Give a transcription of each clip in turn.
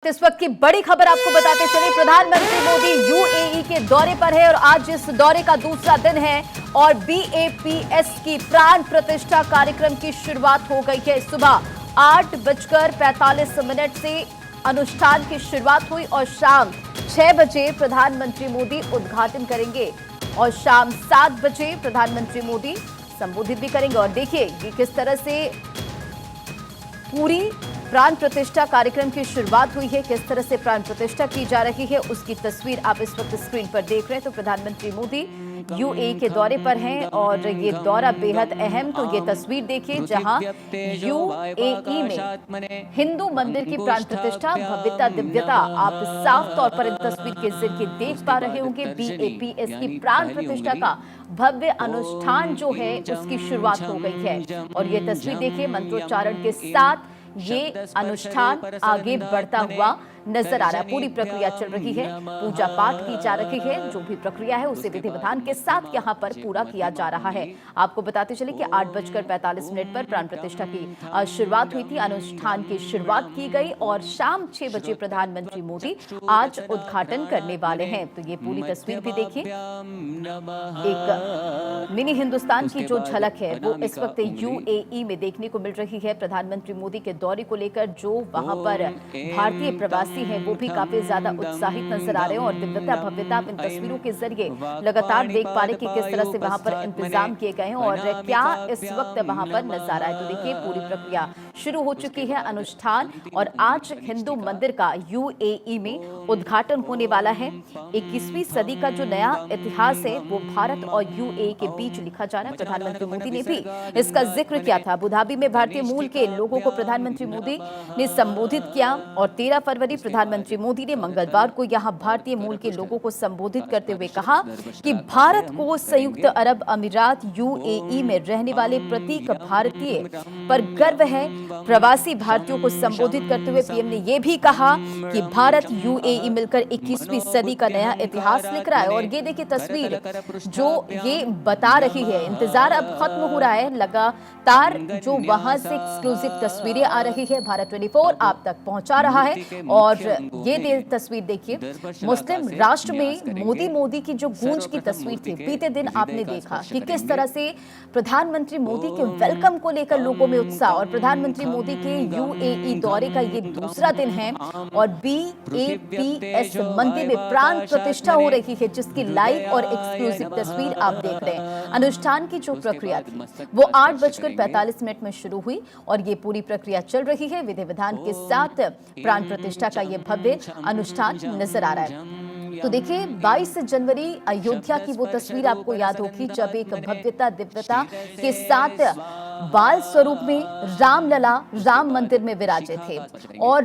इस वक्त की बड़ी खबर आपको बताते चले, प्रधानमंत्री मोदी यूएई के दौरे पर है और आज इस दौरे का दूसरा दिन है और बीएपीएस की प्राण प्रतिष्ठा कार्यक्रम की शुरुआत हो गई है। सुबह 8:45 से अनुष्ठान की शुरुआत हुई और शाम 6 बजे प्रधानमंत्री मोदी उद्घाटन करेंगे और शाम 7 बजे प्रधानमंत्री मोदी संबोधित भी करेंगे। और देखिए ये किस तरह से पूरी प्राण प्रतिष्ठा कार्यक्रम की शुरुआत हुई है, किस तरह से प्राण प्रतिष्ठा की जा रही है, उसकी तस्वीर आप इस वक्त स्क्रीन पर देख रहे हैं। तो प्रधानमंत्री मोदी यूएई के दौरे पर हैं और ये दौरा बेहद अहम। तो ये तस्वीर देखिए जहां यूएई में हिंदू मंदिर की प्राण प्रतिष्ठा, भव्यता, दिव्यता आप साफ तौर पर इन तस्वीर के जरिए देख पा रहे होंगे। बीएपीएस की प्राण प्रतिष्ठा का भव्य अनुष्ठान जो है उसकी शुरुआत हो गई है और ये तस्वीर देखिए मंत्रोच्चारण के साथ ये अनुष्ठान आगे बढ़ता हुआ नजर आ रहा है। पूरी प्रक्रिया चल रही है, पूजा पाठ की जा रही है, जो भी प्रक्रिया है उसे विधि विधान के साथ यहाँ पर पूरा किया जा रहा है। आपको बताते चले कि 8:45 पर प्राण प्रतिष्ठा की शुरुआत हुई थी, अनुष्ठान की शुरुआत की गई और शाम 6 बजे प्रधानमंत्री मोदी आज उद्घाटन करने वाले हैं। तो ये पूरी तस्वीर भी देखिए, एक मिनी हिंदुस्तान की जो झलक है वो इस वक्त यूएई में देखने को मिल रही है। प्रधानमंत्री मोदी के दौरे को लेकर जो वहां पर भारतीय प्रवासी हैं वो भी काफी ज्यादा उत्साहित नजर आ रहे हैं और दिव्यता भव्यता आप इन तस्वीरों के जरिए लगातार देख पा रहे कि किस तरह से वहां पर इंतजाम किए गए हैं और क्या इस वक्त वहां पर नजारा है। तो देखिए पूरी प्रक्रिया शुरू हो चुकी है, अनुष्ठान, और आज हिंदू मंदिर का यूएई में उद्घाटन होने वाला है। 21वीं सदी का जो नया इतिहास है वो भारत और यूएई के बीच लिखा जा रहा है। प्रधानमंत्री मोदी ने भी इसका जिक्र किया था। अबू धाबी में भारतीय मूल के लोगों को प्रधानमंत्री मोदी ने संबोधित किया और 13 फरवरी प्रधानमंत्री मोदी ने मंगलवार को यहां भारतीय मूल के लोगों को संबोधित करते हुए कहा कि भारत को संयुक्त अरब अमीरात यूएई में रहने वाले प्रत्येक भारतीय पर गर्व है। प्रवासी भारतीयों को संबोधित करते हुए पीएम ने यह भी कहा कि भारत यूएई मिलकर 21वीं सदी का नया इतिहास लिख रहा है। और ये देखिए तस्वीर जो ये बता रही है, इंतजार अब खत्म हो रहा है, लगातार जो वहां से एक्सक्लूसिव तस्वीरें आ रही है भारत 24 आप तक पहुंचा रहा है। और ये तस्वीर देखिए, मुस्लिम राष्ट्र में मोदी की जो गूंज की तस्वीर थी, बीते दिन आपने देखा कि किस तरह से प्रधानमंत्री मोदी के वेलकम को लेकर लोगों में उत्साह और प्रधानमंत्री मोदी के यूएई दौरे का ये दूसरा दिन है और बीएपीएस मंदिर में प्राण प्रतिष्ठा हो रही है जिसकी लाइव और एक्सक्लूसिव तस्वीर आप देख रहे हैं। अनुष्ठान की जो प्रक्रिया थी वो 8:45 में शुरू हुई और ये पूरी प्रक्रिया चल रही है। विधि विधान के साथ प्राण प्रतिष्ठा का ये भव्य अनुष्ठान नजर आ रहा है। तो देखिए 22 जनवरी अयोध्या की वो तस्वीर आपको याद होगी जब एक भव्यता दिव्यता के साथ बाल स्वरूप में रामलला राम मंदिर में विराजे थे और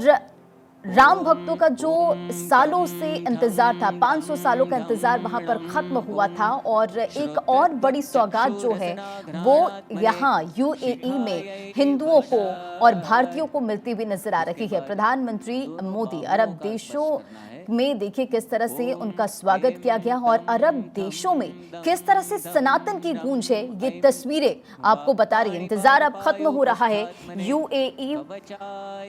राम भक्तों का जो सालों से इंतजार था, 500 सालों का इंतजार वहां पर खत्म हुआ था। और एक और बड़ी सौगात जो है वो यहाँ यूएई में हिंदुओं को और भारतीयों को मिलती हुई नजर आ रही है। प्रधानमंत्री मोदी अरब देशों में देखिए किस तरह से उनका स्वागत किया गया और अरब देशों में किस तरह से सनातन की गूंज है, ये तस्वीरें आपको बता रही है। इंतजार अब खत्म हो रहा है। यूएई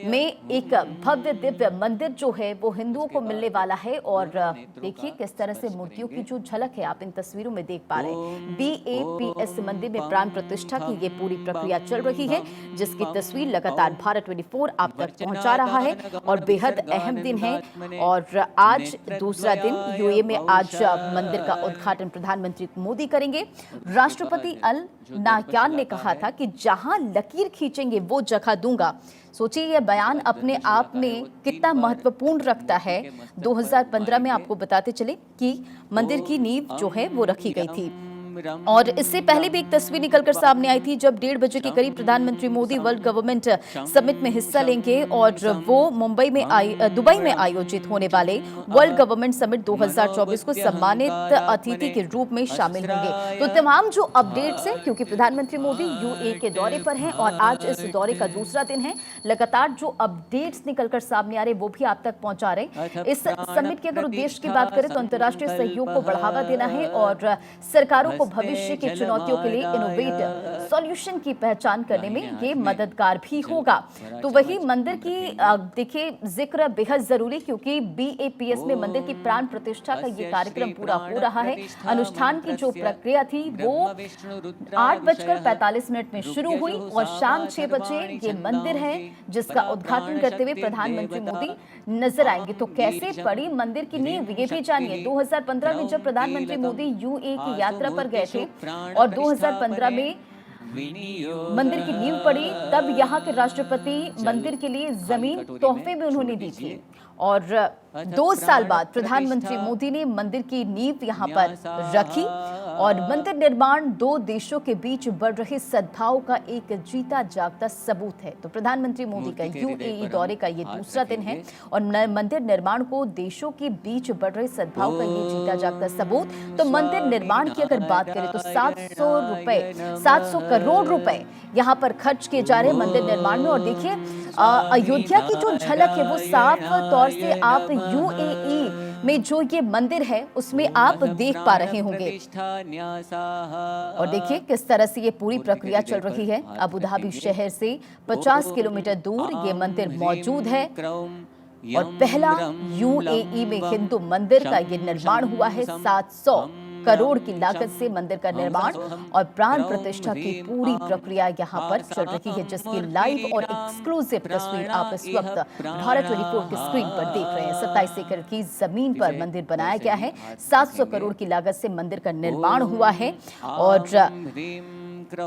में एक भव्य दिव्य मंदिर जो है वो हिंदुओं को मिलने वाला है और देखिए किस तरह से मूर्तियों की जो झलक है आप इन तस्वीरों में देख पा रहे हैं। बीएपीएस मंदिर में प्राण प्रतिष्ठा की ये पूरी प्रक्रिया चल रही है जिसकी तस्वीर लगातार भारत 24 आप तक पहुंचा रहा है और बेहद अहम दिन है। और आज दूसरा दिन यूएई में आज मंदिर का उद्घाटन प्रधानमंत्री मोदी करेंगे। राष्ट्रपति अल नाह्यान ने कहा था कि जहां लकीर खींचेंगे वो जगह दूंगा। सोचिए यह बयान अपने आप में कितना महत्वपूर्ण रखता है। 2015 में आपको बताते चले कि मंदिर की नींव जो है वो रखी गई थी और इससे पहले भी एक तस्वीर निकलकर सामने आई थी जब 1:30 बजे के करीब प्रधानमंत्री मोदी वर्ल्ड गवर्नमेंट समिट में हिस्सा लेंगे और वो दुबई में आयोजित होने वाले वर्ल्ड गवर्नमेंट समिट 2024 को सम्मानित अतिथि के रूप में शामिल होंगे। तो तमाम जो अपडेट्स हैं, क्योंकि प्रधानमंत्री मोदी यूएई के दौरे पर हैं और आज इस दौरे का दूसरा दिन है, लगातार जो अपडेट्स निकलकर सामने आ रहे वो भी आप तक पहुंचा रहे हैं। इस समिट के अगर उद्देश्य की बात करें तो अंतर्राष्ट्रीय सहयोग को बढ़ावा देना है और सरकारों को भविष्य की चुनौतियों के लिए इनोवेट सॉल्यूशन की पहचान करने में ये मददगार भी होगा। तो वही मंदिर की देखिए जिक्र बेहद जरूरी, क्योंकि BAPS में मंदिर की प्राण प्रतिष्ठा का ये कार्यक्रम पूरा हो रहा है। अनुष्ठान की जो प्रक्रिया थी वो 8:45 में शुरू हुई और शाम 6 बजे ये मंदिर है जिसका उद्घाटन करते हुए प्रधानमंत्री मोदी नजर आएंगे। तो कैसे पड़ी मंदिर की नींव, ये भी जानिए। 2015 में जब प्रधानमंत्री मोदी UAE की यात्रा पर गए थे और 2015 में मंदिर की नींव पड़ी, तब यहाँ के राष्ट्रपति मंदिर के लिए जमीन तोहफे में उन्होंने दी थी और 2 साल बाद प्रधानमंत्री मोदी ने मंदिर की नींव यहाँ पर रखी और मंदिर निर्माण 2 देशों के बीच बढ़ रहे सद्भाव का एक जीता जागता सबूत है। तो प्रधानमंत्री मोदी का UAE दौरे का ये दूसरा दिन है और मंदिर निर्माण को देशों के बीच बढ़ रहे सद्भाव का ये जीता जागता सबूत। तो मंदिर निर्माण की अगर बात करें तो 700 करोड़ रुपए यहाँ पर खर्च किए जा रहे हैं मंदिर निर्माण में। और देखिए अयोध्या की जो झलक है वो साफ तौर से आप UAE में जो ये मंदिर है उसमें आप देख पा रहे होंगे। और देखिए किस तरह से ये पूरी प्रक्रिया चल रही है। अबू धाबी शहर से 50 किलोमीटर दूर ये मंदिर मौजूद है और पहला UAE में हिंदू मंदिर का ये निर्माण हुआ है। 700 करोड़ की लागत से मंदिर का निर्माण और प्राण प्रतिष्ठा की पूरी प्रक्रिया यहाँ पर चल रही है, जिसकी लाइव और एक्सक्लूसिव तस्वीर आप इस वक्त भारत 24 की स्क्रीन पर देख रहे हैं। 27 एकड़ की जमीन पर मंदिर बनाया गया है। 700 करोड़ की लागत से मंदिर का निर्माण हुआ है और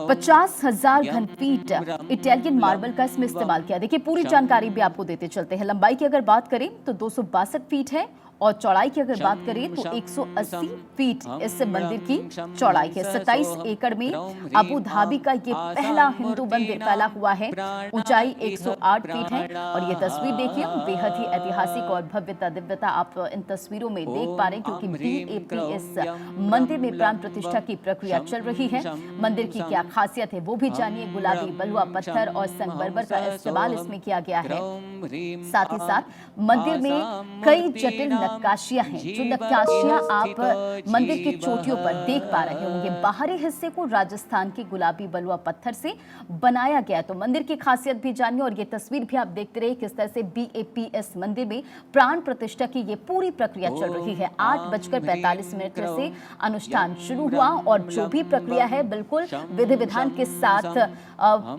50,000 घन फीट इटालियन मार्बल का इसमें इस्तेमाल किया। देखिए पूरी जानकारी भी आपको देते चलते हैं। लंबाई की अगर बात करें तो 262 फीट है और चौड़ाई की अगर बात करें तो 180 फीट इस मंदिर की चौड़ाई है। 27 एकड़ में अबू धाबी का ये पहला हिंदू मंदिर फैला हुआ है। ऊंचाई 108 फीट है और ये तस्वीर देखिए बेहद ही ऐतिहासिक और भव्यता दिव्यता आप इन तस्वीरों में देख पा रहे हैं, क्योंकि BAPS मंदिर में प्राण प्रतिष्ठा की प्रक्रिया चल रही है। मंदिर की क्या खासियत है वो भी जानिए। गुलाबी बलुआ पत्थर और संगमरमर का इस्तेमाल इसमें किया गया है। साथ ही साथ मंदिर में कई जटिल नक्काशियां हैं, जो नक्काशियां आप मंदिर की चोटियों पर देख पा रहे होंगे। बाहरी हिस्से को राजस्थान के गुलाबी बलुआ पत्थर से बनाया गया। तो मंदिर की खासियत भी जानिए और ये तस्वीर भी आप देखते रहे किस तरह से BAPS मंदिर में प्राण प्रतिष्ठा की ये पूरी प्रक्रिया चल रही है। 8:45 से अनुष्ठान शुरू हुआ और जो भी प्रक्रिया है बिल्कुल विधि विधान के साथ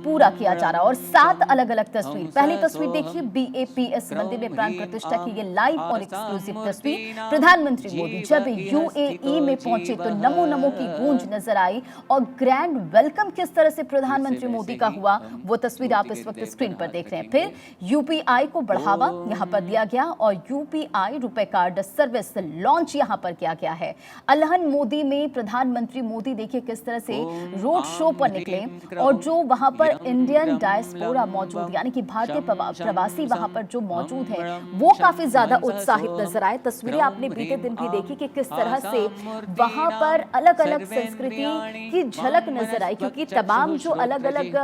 पूरा किया जा रहा है। और 7 अलग अलग तस्वीर, पहली तस्वीर देखिए BAPS मंदिर में प्राण प्रतिष्ठा की ये लाइव और एक्सक्लूसिव तस्वीर। प्रधानमंत्री मोदी जब UAE में पहुंचे तो नमो नमो की गूंज नजर आई और ग्रैंड वेलकम किस तरह से प्रधानमंत्री मोदी का हुआ वो तस्वीर आप इस वक्त स्क्रीन पर देख रहे हैं। फिर UPI को बढ़ावा यहां पर दिया गया और UPI रुपए कार्ड सर्विस लॉन्च यहां पर किया गया है। अलहन मोदी में प्रधानमंत्री मोदी देखिए किस तरह से रोड शो पर निकले और जो वहां पर इंडियन डायस्पोरा मौजूद यानी कि भारतीय प्रवासी वहां पर जो मौजूद है वो काफी ज्यादा उत्साहित नजर आए। तस्वीरें आपने बीते दिन भी देखी कि किस तरह से वहां पर अलग अलग संस्कृति की झलक नजर आई, क्योंकि तमाम जो अलग अलग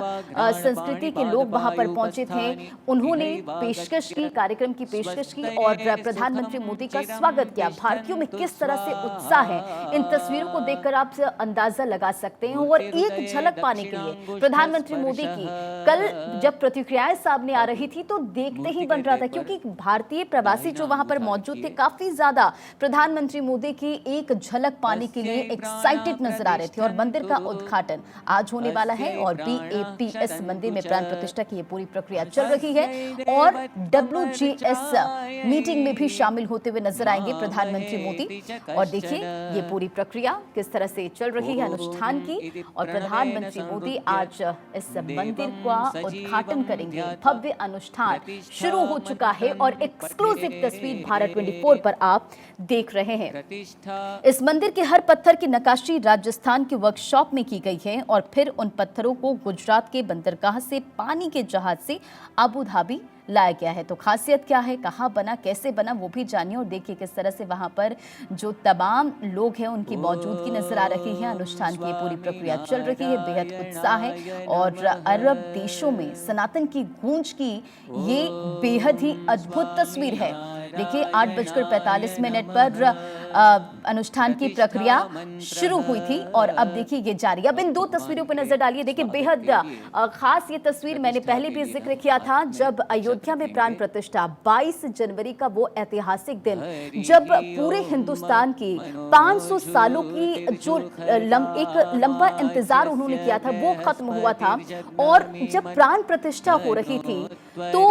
संस्कृति के लोग वहां पर पहुंचे थे उन्होंने पेशकश की, कार्यक्रम की पेशकश की और प्रधानमंत्री मोदी का स्वागत किया। भारतीयों में किस तरह से उत्साह है इन तस्वीरों को देखकर आप अंदाजा लगा सकते हैं। और एक झलक पाने के लिए प्रधानमंत्री मोदी की कल जब प्रतिक्रियाएं सामने आ रही थी तो देखते ही बन रहा था, क्योंकि भारतीय प्रवासी जो वहां पर मौजूद थे काफी ज्यादा प्रधानमंत्री मोदी की एक झलक पाने के लिए एक्साइटेड नजर आ रहे थे। और मंदिर का उद्घाटन आज होने वाला है और BAPS मंदिर में प्राण प्रतिष्ठा की ये पूरी प्रक्रिया चल रही है और WGS मीटिंग में भी शामिल होते हुए नजर आएंगे प्रधानमंत्री मोदी। और देखिए ये पूरी प्रक्रिया किस तरह से चल रही है अनुष्ठान की और प्रधानमंत्री मोदी आज इस मंदिर का उद्घाटन करेंगे। भव्य अनुष्ठान शुरू हो चुका है और एक्सक्लूसिव तस्वीर भारत 24 पर आप देख रहे हैं। इस मंदिर के हर पत्थर की नक्काशी राजस्थान के वर्कशॉप में की गई है और फिर उन पत्थरों को गुजरात के बंदरगाह से पानी के जहाज से अबू धाबी लाया गया है। तो खासियत क्या है, कहाँ बना, कैसे बना, वो भी जानिए और देखिए किस तरह से वहां पर जो तमाम लोग हैं उनकी मौजूदगी नजर आ रही है। अनुष्ठान की पूरी प्रक्रिया चल रही है, बेहद उत्साह है और अरब देशों में सनातन की गूंज की ये बेहद ही अद्भुत तस्वीर है। देखिए 8:45 पर अनुष्ठान की प्रक्रिया शुरू हुई थी और अब देखिए ये जारी। अब इन 2 तस्वीरों पर नजर डालिए। देखिए बेहद खास ये तस्वीर मैंने पहले भी जिक्र किया था, जब अयोध्या में प्राण प्रतिष्ठा 22 जनवरी का वो ऐतिहासिक दिन, जब पूरे हिंदुस्तान की 500 सालों की जो एक लंबा इंतजार उन्होंने किया था वो खत्म हुआ था। और जब प्राण प्रतिष्ठा हो रही थी तो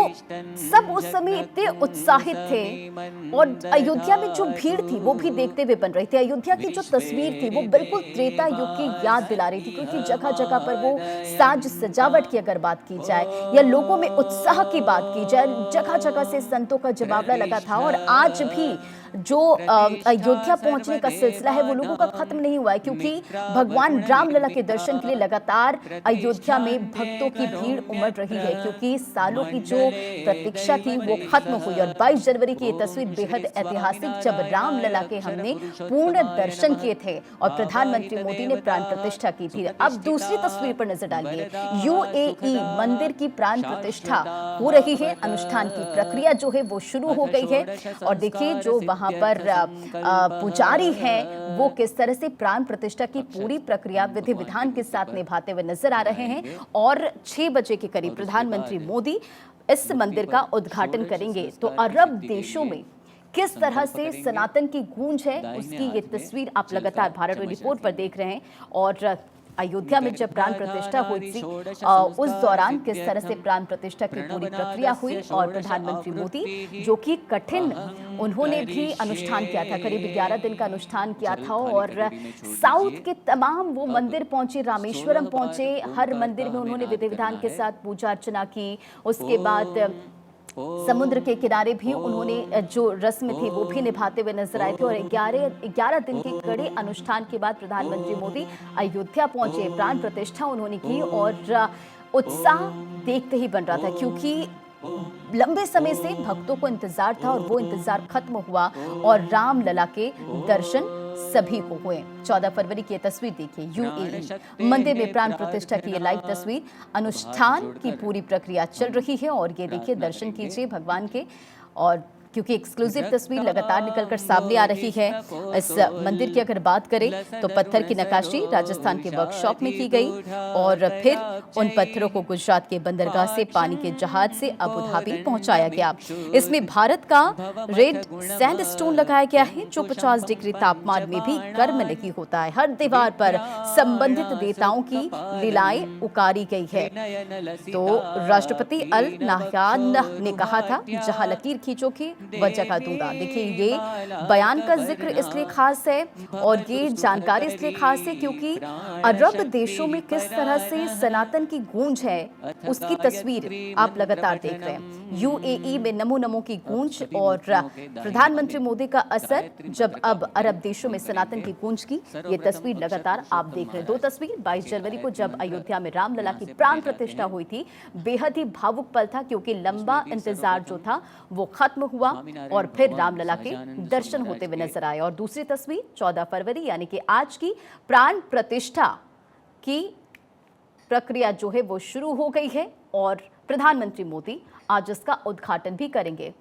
सब उस समय इतने उत्साहित थे और अयोध्या में जो भीड़ थी वो भी देखते हुए बन रही थी। अयोध्या की जो तस्वीर थी वो बिल्कुल त्रेता युग की याद दिला रही थी, क्योंकि जगह जगह पर वो साज सजावट की अगर बात की जाए या लोगों में उत्साह की बात की जाए, जगह जगह से संतों का जमावड़ा लगा था। और आज भी जो अयोध्या पहुंचने का सिलसिला है वो लोगों का खत्म नहीं हुआ है, क्योंकि भगवान रामलला के दर्शन के लिए लगातार अयोध्या में भक्तों की भीड़ उमड़ रही है, क्योंकि सालों की जो प्रतीक्षा थी वो खत्म हुई। और 22 जनवरी की ये तस्वीर बेहद ऐतिहासिक, जब रामलला के हमने पूर्ण दर्शन किए थे और प्रधानमंत्री मोदी ने प्राण प्रतिष्ठा की थी। अब दूसरी तस्वीर पर नजर डालिए। यूएई मंदिर की प्राण प्रतिष्ठा हो रही है, अनुष्ठान की प्रक्रिया जो है वो शुरू हो गई है। और देखिए जो वहां पर पुजारी हैं वो किस तरह से प्राण प्रतिष्ठा की पूरी प्रक्रिया विधि विधान के साथ निभाते हुए नजर आ रहे हैं। और 6 बजे के करीब प्रधानमंत्री मोदी इस मंदिर का उद्घाटन करेंगे। तो अरब देशों में किस तरह से सनातन की गूंज है उसकी ये तस्वीर आप लगातार भारत रिपोर्ट पर देख रहे हैं। और अयोध्या में जब प्राण प्रतिष्ठा हुई थी उस दौरान किस तरह से प्राण प्रतिष्ठा की पूरी प्रक्रिया हुई और प्रधानमंत्री मोदी जो कि कठिन उन्होंने भी अनुष्ठान किया था, करीब 11 दिन का अनुष्ठान किया था। और साउथ के तमाम वो मंदिर पहुंचे, रामेश्वरम पहुंचे, हर मंदिर में उन्होंने विधि विधान के साथ पूजा अर्चना की। उसके बाद समुद्र के किनारे भी उन्होंने जो रस्म थी वो भी निभाते हुए नजर आए थे। और 11 दिन के कड़े अनुष्ठान के बाद प्रधानमंत्री मोदी अयोध्या पहुंचे, प्राण प्रतिष्ठा उन्होंने की और उत्साह देखते ही बन रहा था, क्योंकि लंबे समय से भक्तों को इंतजार था और वो इंतजार खत्म हुआ और रामलला के दर्शन सभी को हुए। 14 फरवरी की तस्वीर देखिए, यूएई मंदिर में प्राण प्रतिष्ठा की ये लाइव तस्वीर, अनुष्ठान की पूरी प्रक्रिया चल रही है। और ये देखिए दर्शन कीजिए भगवान के। और क्योंकि एक्सक्लूसिव तस्वीर लगातार निकलकर सामने आ रही है। इस मंदिर की अगर बात करें तो पत्थर की नक्काशी राजस्थान के वर्कशॉप में की गई और फिर उन पत्थरों को गुजरात के बंदरगाह से पानी के जहाज से अबू धाबी पहुंचाया गया। इसमें भारत का रेड सैंडस्टोन लगाया गया है, जो 50 डिग्री तापमान में भी गर्म नहीं होता है। हर दीवार पर संबंधित देवताओं की लीलाएं उकारी गई है। तो राष्ट्रपति अल नाह्यान ने कहा था, जहां लकीर खींचोगे वह जगह दूंगा। देखिए ये बयान का जिक्र इसलिए खास है और ये जानकारी इसलिए खास है क्योंकि अरब देशों में किस तरह से सनातन की गूंज है उसकी तस्वीर आप लगातार देख रहे हैं। यूएई में नमो नमो की गूंज और प्रधानमंत्री मोदी का असर, जब अब अरब देशों में सनातन की गूंज की ये तस्वीर लगातार आप देख रहे हैं। 2 तस्वीर 22 जनवरी को जब अयोध्या में रामलला की प्राण प्रतिष्ठा हुई थी, बेहद ही भावुक पल था, क्योंकि लंबा इंतजार जो था वो खत्म हुआ और फिर रामलला के दर्शन होते हुए नजर आए। और दूसरी तस्वीर 14 फरवरी यानी कि आज की प्राण प्रतिष्ठा की प्रक्रिया जो है वो शुरू हो गई है और प्रधानमंत्री मोदी आज इसका उद्घाटन भी करेंगे।